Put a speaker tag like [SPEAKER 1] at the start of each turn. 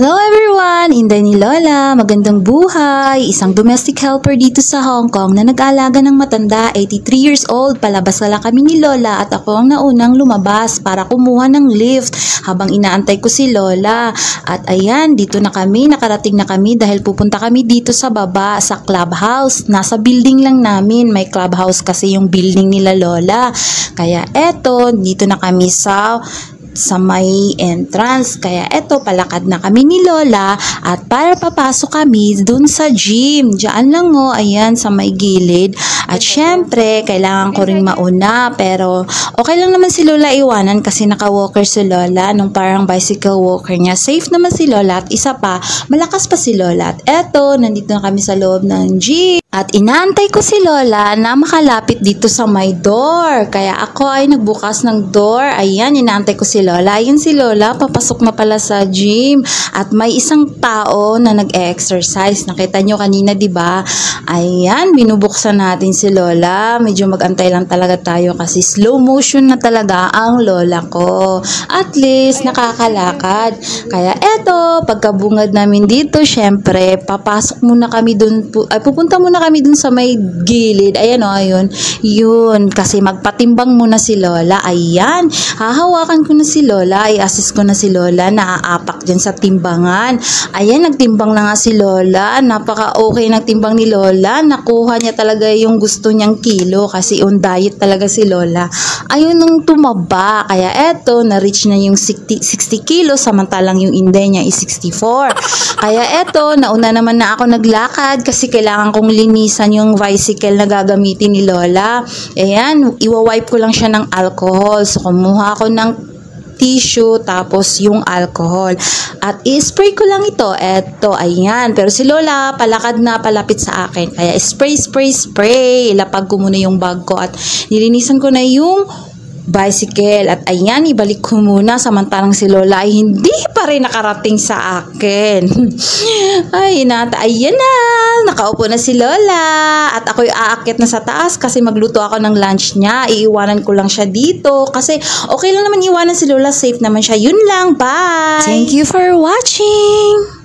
[SPEAKER 1] Hello everyone! Inday ni Lola, magandang buhay! Isang domestic helper dito sa Hong Kong na nag-aalaga ng matanda, 83 years old. Palabas na lang kami ni Lola at ako ang naunang lumabas para kumuha ng lift habang inaantay ko si Lola. At ayan, dito na kami, nakarating na kami dahil pupunta kami dito sa baba sa clubhouse. Nasa building lang namin, may clubhouse kasi yung building nila Lola. Kaya eto, dito na kami sa may entrance. Kaya eto, palakad na kami ni Lola at para papasok kami dun sa gym. Diyan lang ayan sa may gilid. At syempre, kailangan ko ring mauna pero okay lang naman si Lola iwanan kasi naka-walker si Lola nung parang bicycle walker niya. Safe naman si Lola at isa pa, malakas pa si Lola. At eto, nandito na kami sa loob ng gym. At inaantay ko si Lola na makalapit dito sa may door. Kaya ako ay nagbukas ng door. Ayan, inaantay ko si Lola. Ayun si Lola, papasok na pala sa gym. At may isang tao na nag-exercise. Nakita nyo kanina, di ba? Ayan, binubuksan natin si Lola. Medyo mag-antay lang talaga tayo kasi slow motion na talaga ang Lola ko. At least, nakakalakad. Kaya eto, pagkabungad namin dito, syempre, papasok muna kami dun. Pupunta muna kami dun sa may gilid. Ayan ayun. Yun. Kasi magpatimbang muna si Lola. Ayan. Hahawakan ko na si Lola. I-assist ko na si Lola. Naaapak dyan sa timbangan. Ayan. Nagtimbang na nga si Lola. Napaka-okay nagtimbang ni Lola. Nakuha niya talaga yung gusto niyang kilo. Kasi on diet talaga si Lola. Ayun nung tumaba. Kaya eto, na-reach na yung 60 kilos. Samantalang yung inday niya is 64. Kaya eto, nauna naman na ako naglakad. Kasi kailangan kong linisan yung bicycle na gagamitin ni Lola. Ayan, iwa-wipe ko lang siya ng alcohol. So, kumuha ako ng tissue, tapos yung alcohol. At i-spray ko lang ito. Eto, ayan. Pero si Lola, palakad na, palapit sa akin. Kaya spray. Ilapag ko muna yung bag ko at nilinisan ko na yung bicycle. At ayan, ibalik ko muna samantalang si Lola ay hindi pa rin nakarating sa akin. Ay, ayan na. Nakaupo na si Lola. At ako'y aakyat na sa taas kasi magluto ako ng lunch niya. Iiwanan ko lang siya dito kasi okay lang naman iwanan si Lola. Safe naman siya. Yun lang. Bye! Thank you for watching!